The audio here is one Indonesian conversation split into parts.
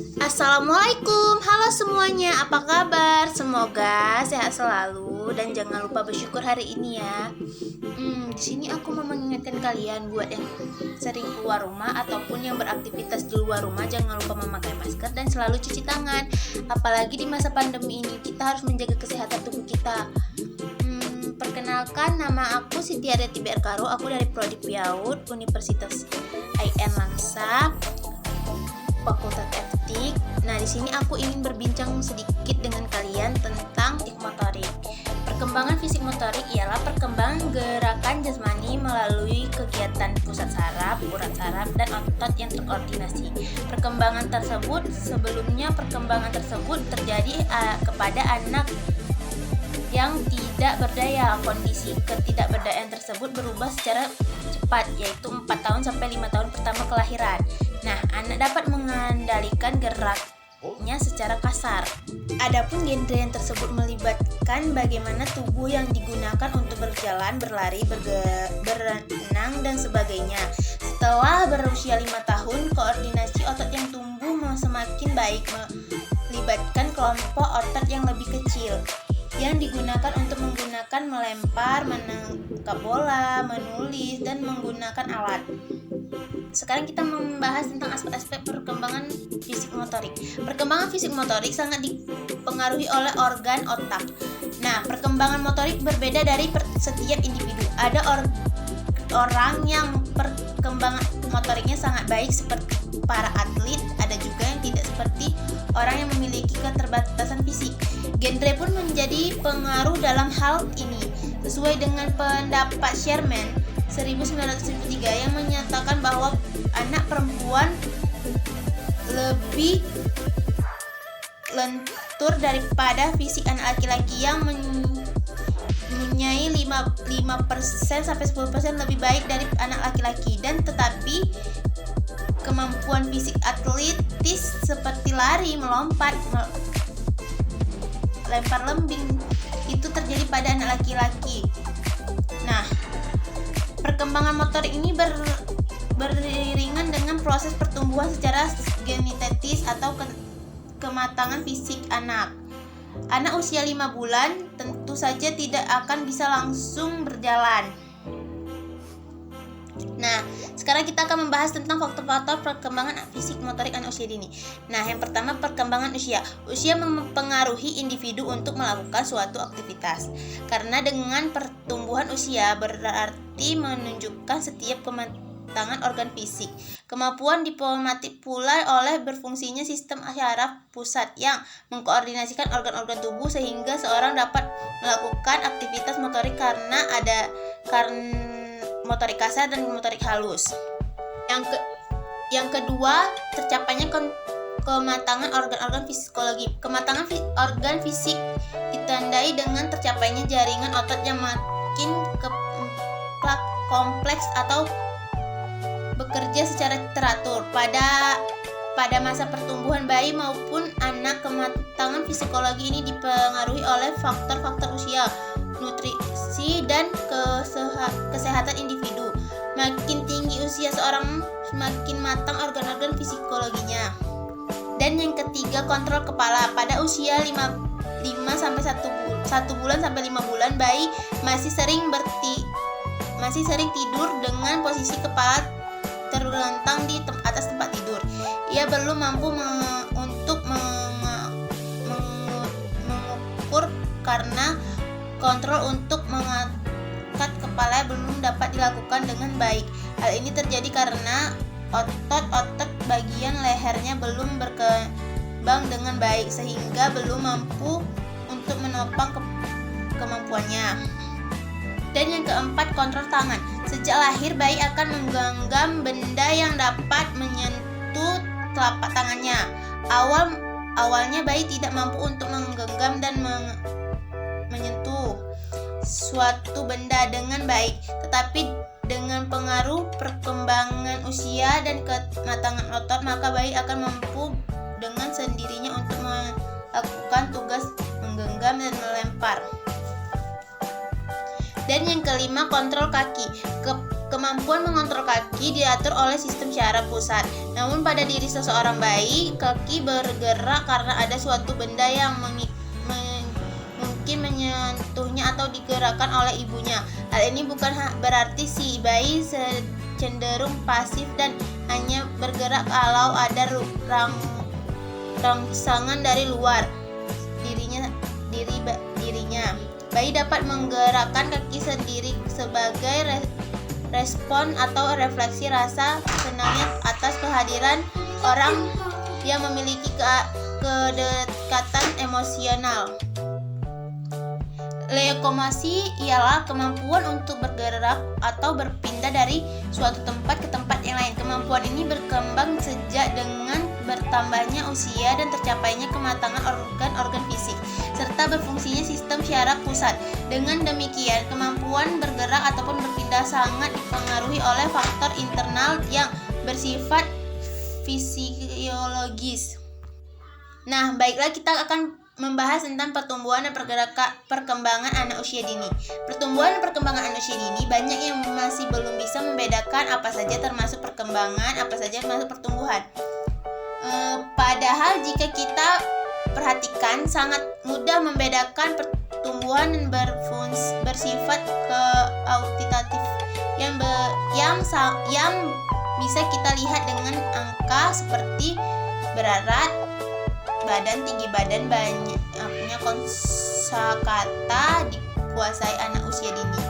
Assalamualaikum, halo semuanya, apa kabar? Semoga sehat selalu dan jangan lupa bersyukur hari ini ya. Di sini aku mau mengingatkan kalian buat yang sering keluar rumah ataupun yang beraktivitas di luar rumah, jangan lupa memakai masker dan selalu cuci tangan. Apalagi di masa pandemi ini, kita harus menjaga kesehatan tubuh kita. Perkenalkan, nama aku Siti Aryati Berkaro, aku dari Prodi PIAUD Universitas IN Langsa, Fakultas Estetik. Nah, di sini aku ingin berbincang sedikit dengan kalian tentang fisik motorik. Perkembangan fisik motorik ialah perkembangan gerakan jasmani melalui kegiatan pusat saraf, urat saraf, dan otot yang terkoordinasi. Perkembangan tersebut terjadi kepada anak yang tidak berdaya. Kondisi ketidakberdayaan tersebut berubah secara cepat, yaitu 4 tahun sampai 5 tahun pertama kelahiran. Nah, anak dapat mengendalikan geraknya secara kasar. Adapun genre yang tersebut melibatkan bagaimana tubuh yang digunakan untuk berjalan, berlari, berenang, dan sebagainya. Setelah berusia 5 tahun, koordinasi otot yang tumbuh semakin baik, melibatkan kelompok otot yang lebih kecil yang digunakan untuk melempar, menangkap bola, menulis, dan menggunakan alat. Sekarang kita membahas tentang aspek-aspek perkembangan fisik motorik. Perkembangan fisik motorik sangat dipengaruhi oleh organ otak. Nah, perkembangan motorik berbeda dari setiap individu. Ada orang yang perkembangan motoriknya sangat baik seperti para atlet, ada juga yang tidak seperti orang yang memiliki keterbatasan fisik. Genre pun menjadi pengaruh dalam hal ini. Sesuai dengan pendapat Sherman 1973 yang menyatakan bahwa anak perempuan lebih lentur daripada fisik anak laki-laki yang mempunyai 5% sampai 10% lebih baik dari anak laki-laki, dan tetapi kemampuan fisik atletis seperti lari, melompat, lempar lembing itu terjadi pada anak laki-laki. Nah, perkembangan motorik ini beriringan dengan proses pertumbuhan secara genetis atau kematangan fisik anak. Anak usia 5 bulan tentu saja tidak akan bisa langsung berjalan. Nah, sekarang kita akan membahas tentang faktor-faktor perkembangan fisik motorik anak usia dini. Nah, yang pertama, perkembangan usia. Usia mempengaruhi individu untuk melakukan suatu aktivitas. Karena dengan pertumbuhan usia berarti menunjukkan setiap kematangan organ fisik. Kemampuan diplomatik pula oleh berfungsinya sistem syaraf pusat yang mengkoordinasikan organ-organ tubuh sehingga seorang dapat melakukan aktivitas motorik karena motorik kasar dan motorik halus. Yang kedua, tercapainya kematangan organ-organ psikologi. Kematangan organ fisik ditandai dengan tercapainya jaringan otot yang makin kompleks atau bekerja secara teratur. Pada masa pertumbuhan bayi maupun anak, kematangan psikologi ini dipengaruhi oleh faktor-faktor usia, nutrisi, dan kesehatan individu. Makin tinggi usia seorang, semakin matang organ-organ psikologinya. Dan yang ketiga, kontrol kepala. Pada usia 1 bulan sampai 5 bulan, bayi masih sering tidur dengan posisi kepala terlentang di atas tempat tidur. Ia belum mampu untuk mengukur karena kontrol untuk mengangkat kepala belum dapat dilakukan dengan baik. Hal ini terjadi karena otot-otot bagian lehernya belum berkembang dengan baik sehingga belum mampu untuk menopang kemampuannya. Dan yang keempat, kontrol tangan. Sejak lahir, bayi akan menggenggam benda yang dapat menyentuh telapak tangannya. Awalnya bayi tidak mampu untuk menggenggam dan menyentuh suatu benda dengan baik, tetapi dengan pengaruh perkembangan usia dan kematangan otot, maka bayi akan mampu dengan sendirinya untuk melakukan tugas menggenggam dan melempar. Dan yang kelima, kontrol kaki. Kemampuan mengontrol kaki diatur oleh sistem syaraf pusat. Namun pada diri seseorang bayi, kaki bergerak karena ada suatu benda yang mungkin menyentuhnya atau digerakkan oleh ibunya. Hal ini bukan berarti si bayi cenderung pasif dan hanya bergerak kalau ada rangsangan dari luar dirinya. Bayi dapat menggerakkan kaki sendiri sebagai respon atau refleksi rasa senangnya atas kehadiran orang yang memiliki kedekatan emosional. Lokomosi ialah kemampuan untuk bergerak atau berpindah dari suatu tempat ke tempat yang lain. Kemampuan ini berkembang sejak dengan bertambahnya usia dan tercapainya kematangan organ-organ fisik, serta berfungsinya sistem syaraf pusat. Dengan demikian, kemampuan bergerak ataupun berpindah sangat dipengaruhi oleh faktor internal yang bersifat fisiologis. Nah, baiklah, kita akan membahas tentang pertumbuhan dan perkembangan anak usia dini. Pertumbuhan dan perkembangan anak usia dini banyak yang masih belum bisa membedakan apa saja termasuk perkembangan, apa saja termasuk pertumbuhan. Padahal jika kita perhatikan sangat mudah membedakan pertumbuhan dan bersifat kuantitatif yang bisa kita lihat dengan angka seperti berat badan, tinggi badan, banyaknya kosakata dikuasai anak usia dini.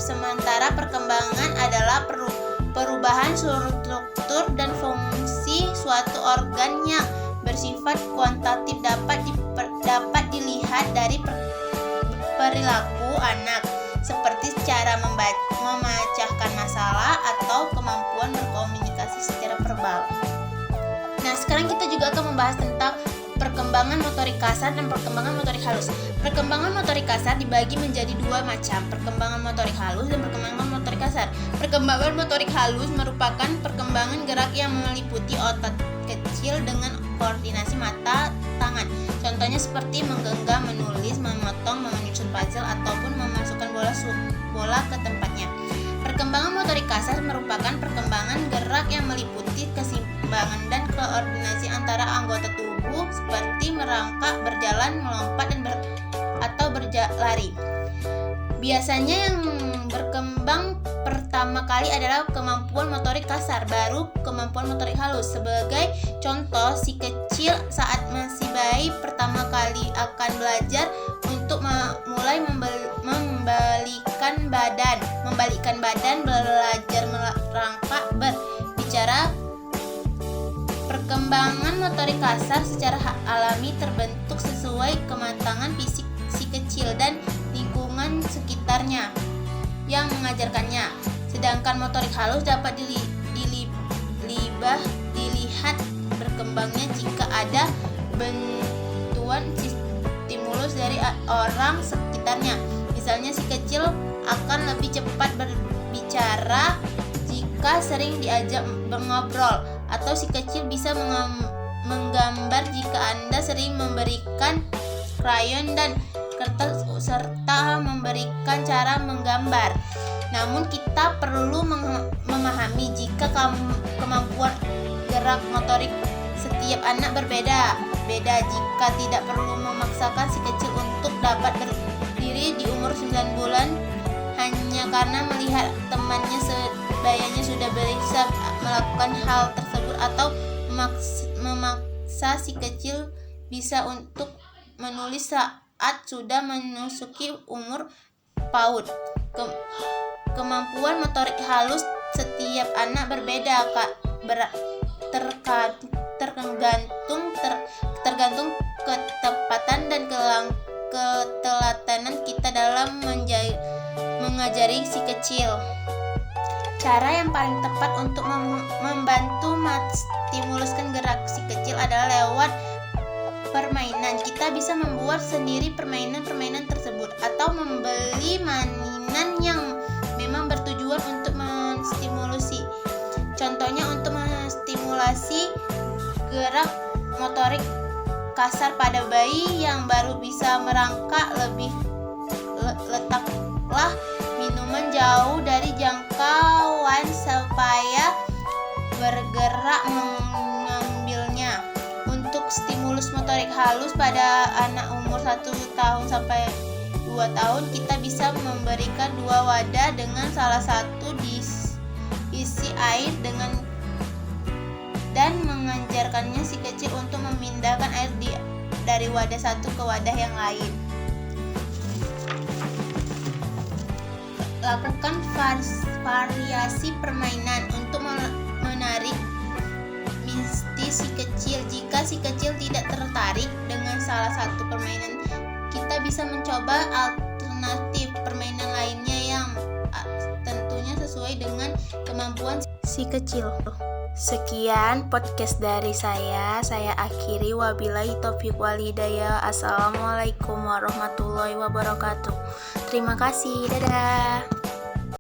Sementara perkembangan adalah perubahan struktur dan fungsi suatu organ yang bersifat kuantitatif dapat dilihat dari perilaku anak, seperti cara memecahkan masalah atau kemampuan berkomunikasi secara verbal. Nah, sekarang kita juga akan membahas tentang perkembangan motorik kasar dan perkembangan motorik halus. Perkembangan motorik kasar dibagi menjadi dua macam, perkembangan motorik halus dan perkembangan motorik kasar. Perkembangan motorik halus merupakan perkembangan gerak yang meliputi otot kecil dengan koordinasi mata, tangan. Contohnya seperti menggenggam, menulis, memotong, menyusun puzzle, ataupun memasukkan bola ke tempatnya. Perkembangan motorik kasar merupakan perkembangan gerak yang meliputi keseimbangan dan koordinasi antara anggota tubuh seperti merangkak, berjalan, melompat, atau berlari. Biasanya yang berkembang pertama kali adalah kemampuan motorik kasar, baru kemampuan motorik halus. Sebagai contoh, si kecil saat masih bayi pertama kali akan belajar untuk mulai membalikkan badan, belajar merangkak, berbicara. Perkembangan motorik kasar secara alami terbentuk sesuai kematangan fisik si kecil dan lingkungan sekitarnya yang mengajarkannya. Sedangkan motorik halus dapat dilihat berkembangnya jika ada bantuan stimulus dari orang sekitarnya. Misalnya si kecil akan lebih cepat berbicara jika sering diajak mengobrol, atau si kecil bisa menggambar jika Anda sering memberikan krayon dan kertas serta memberikan cara menggambar. Namun kita perlu memahami jika kemampuan gerak motorik setiap anak berbeda. Jika tidak perlu memaksakan si kecil untuk dapat berdiri di umur 9 bulan hanya karena melihat temannya sebayanya sudah bisa melakukan hal tersebut, atau memaksa si kecil bisa untuk menulis saat sudah memasuki umur PAUD. Kemampuan motorik halus setiap anak berbeda, tergantung ketepatan dan keteladanan kita dalam mengajari si kecil. Cara yang paling tepat untuk membantu stimuluskan gerak si kecil adalah lewat permainan. Kita bisa membuat sendiri permainan tersebut atau membeli mainan yang memang bertujuan untuk menstimulasi. Contohnya untuk menstimulasi gerak motorik kasar pada bayi yang baru bisa merangkak, letaklah minuman jauh dari jangkauan supaya bergerak mengambilnya. Untuk stimulus motorik halus pada anak umur 1 tahun sampai 2 tahun, kita bisa memberikan 2 wadah dengan salah satu diisi air dan mengajarkannya si kecil untuk memindahkan air dari wadah satu ke wadah yang lain. Lakukan variasi permainan untuk menarik minati si kecil. Jika si kecil tidak tertarik dengan salah satu permainan, kita bisa mencoba alternatif permainan lainnya yang tentunya sesuai dengan kemampuan si kecil. Sekian podcast dari saya akhiri. Wabillahi taufiq wal hidayah. Assalamualaikum warahmatullahi wabarakatuh. Terima kasih, dadah.